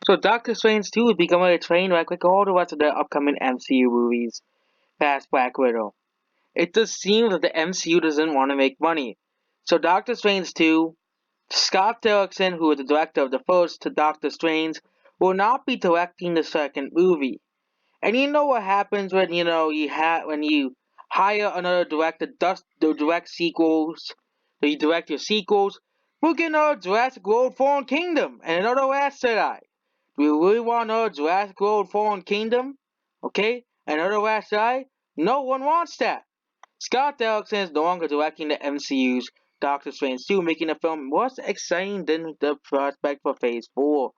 So Doctor Strange 2 is becoming a train wreck like all the rest of the upcoming MCU movies past Black Widow. It just seems that the MCU doesn't want to make money. So Doctor Strange 2, Scott Derrickson, who is the director of the first Doctor Strange, will not be directing the second movie. And you know what happens when when you hire another director to direct sequels, to direct your sequels? We'll get another Jurassic World Fallen Kingdom and another Last Jedi. Do we really want another Jurassic World Fallen Kingdom? Okay? Another Last Jedi? No one wants that. Scott Derrickson is no longer directing the MCU's Doctor Strange 2, making the film more exciting than the prospect for Phase 4.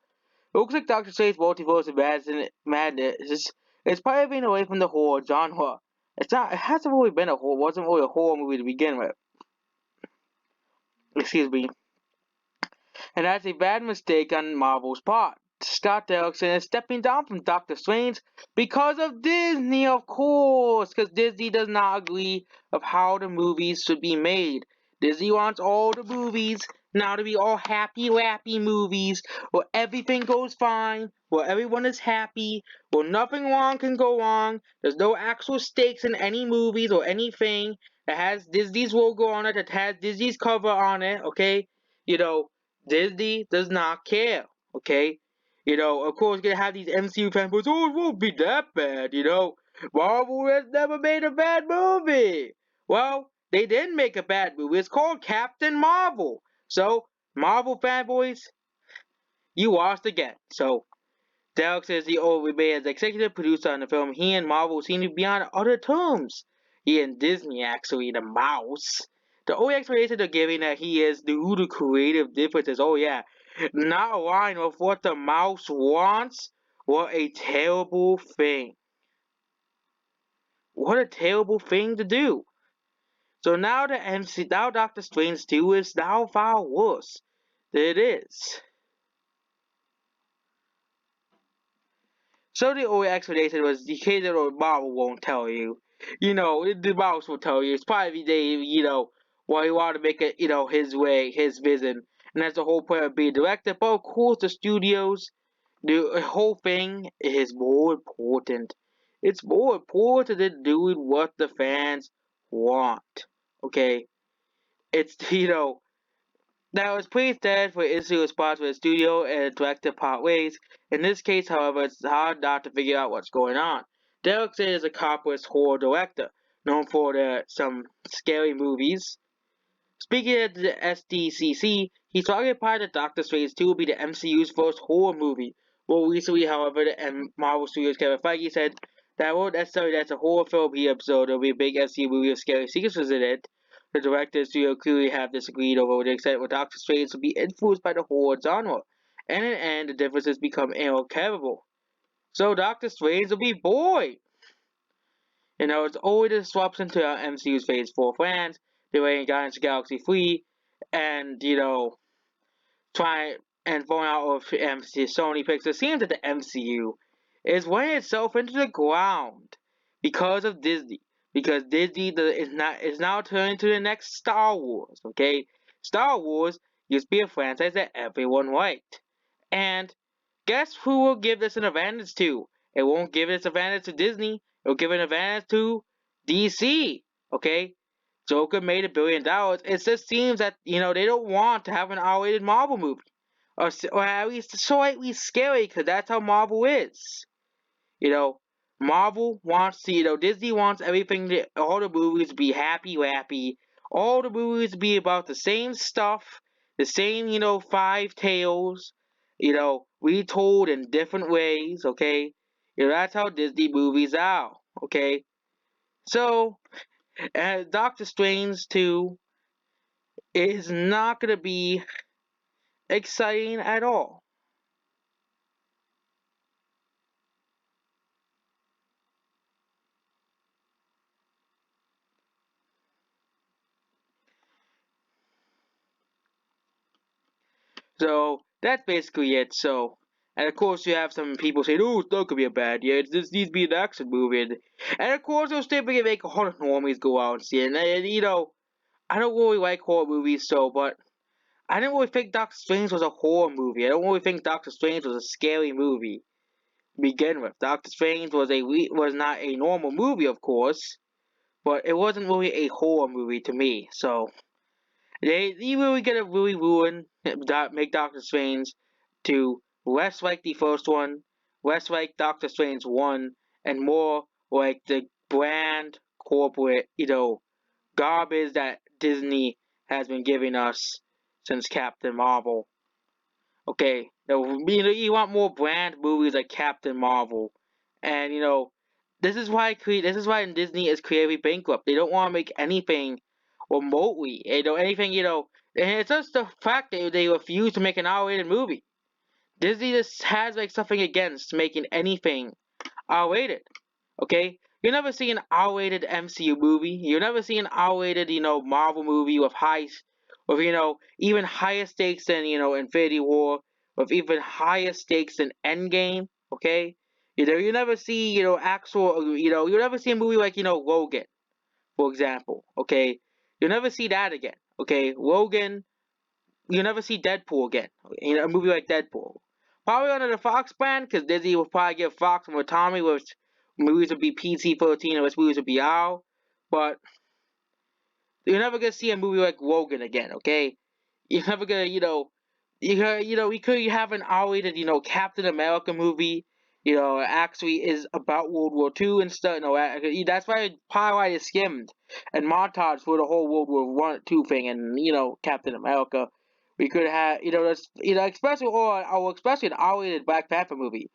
It looks like Doctor Strange Multiverse of Madness is piving away from the horror genre. It hasn't really been wasn't really a horror movie to begin with. Excuse me. And that's a bad mistake on Marvel's part. Scott Derrickson is stepping down from Doctor Strange because of Disney, of course, because Disney does not agree of how the movies should be made. Disney wants all the movies now to be all happy, lappy movies where everything goes fine, where everyone is happy, where nothing wrong can go wrong. There's no actual stakes in any movies or anything that has Disney's logo on it, that has Disney's cover on it, okay? You know, Disney does not care, okay? Of course, you're gonna have these MCU fanboys, oh, it won't be that bad, Marvel has never made a bad movie. Well, they did make a bad movie. It's called Captain Marvel. So, Marvel fanboys, you lost again. So, Derek says he remained as executive producer on the film. He and Marvel seem to be on other terms. He and Disney, actually, the mouse. The only explanation they're giving that he is due to creative differences. Oh yeah, not aligned with what the mouse wants. What a terrible thing. What a terrible thing to do. So now Doctor Strange 2 is now far worse than it is. So the only explanation was the kid that Marvel won't tell you. The mouse will tell you. It's probably why he wanted to make it, his way, his vision. And that's the whole point of being director. But of course the studios, the whole thing is more important. It's more important than doing what the fans want. Okay? It's, now, it's pretty standard for instant response with the studio and director part ways. In this case, however, it's hard not to figure out what's going on. Derrickson is a corporate horror director, known for some scary movies. Speaking at the SDCC, he occupied that Doctor Strange 2 will be the MCU's first horror movie. More recently, however, the Marvel Studios' Kevin Feige said that won't necessarily that's a horror film he observed. There will be a big MCU movie with scary sequences in it. The director and studio clearly have disagreed over the extent where Doctor Strange will be influenced by the horror genre, and in the end, the differences become irrecoverable. So Doctor Strange will be boy. It's always a disruption to our MCU's Phase 4 plans. They're letting Guardians of the Galaxy 3 and, try and phone out of Sony Pictures. It seems that the MCU is running itself into the ground because of Disney. Because Disney is now turning to the next Star Wars. Okay, Star Wars used to be a franchise that everyone liked, and guess who will give this an advantage to? It won't give this advantage to Disney. It'll give an advantage to DC. Okay, Joker made $1 billion. It just seems that they don't want to have an R-rated Marvel movie, or at least slightly scary, because that's how Marvel is. You know, Marvel wants to, Disney wants all the movies to be happy, lappy, all the movies to be about the same stuff, the same, five tales, retold in different ways. Okay, that's how Disney movies are. Okay, so Doctor Strange 2 is not going to be exciting at all. So that's basically it. So, and of course you have some people saying, "Oh, it's not gonna be a bad year. This needs to be an action movie." And of course, they'll still make horror normies go out and see it. And I don't really like horror movies, but I didn't really think Doctor Strange was a horror movie. I don't really think Doctor Strange was a scary movie to begin with. Doctor Strange was not a normal movie, of course, but it wasn't really a horror movie to me. So they really gonna really ruin make Doctor Strange to less like the first one, less like Doctor Strange 1, and more like the brand corporate, garbage that Disney has been giving us since Captain Marvel. Okay, you want more brand movies like Captain Marvel, and this is why Disney is creatively bankrupt. They don't want to make anything remotely, anything, and it's just the fact that they refuse to make an R-rated movie. Disney just has like something against making anything R-rated. Okay, you never see an R-rated MCU movie. You never see an R-rated, Marvel movie with even higher stakes than Infinity War, with even higher stakes than Endgame. Okay, you never see actual you never see a movie like Logan, for example. Okay, you'll never see that again. Okay, Logan, you'll never see Deadpool again. A movie like Deadpool. Probably under the Fox brand, because Disney will probably give Fox more autonomy, which movies would be PG-13 and which movies would be R. But you're never gonna see a movie like Logan again, okay? You're never gonna, we could have an R-rated, Captain America movie. Actually is about World War II and stuff. That's probably why it skimmed and montage for the whole World War One, Two thing, and Captain America. We could have, especially an R-rated Black Panther movie.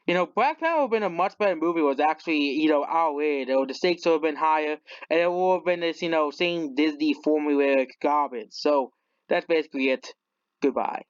Black Panther would have been a much better movie. Was actually, R-rated. The stakes would have been higher, and it would have been this, same Disney formulaic garbage. So that's basically it. Goodbye.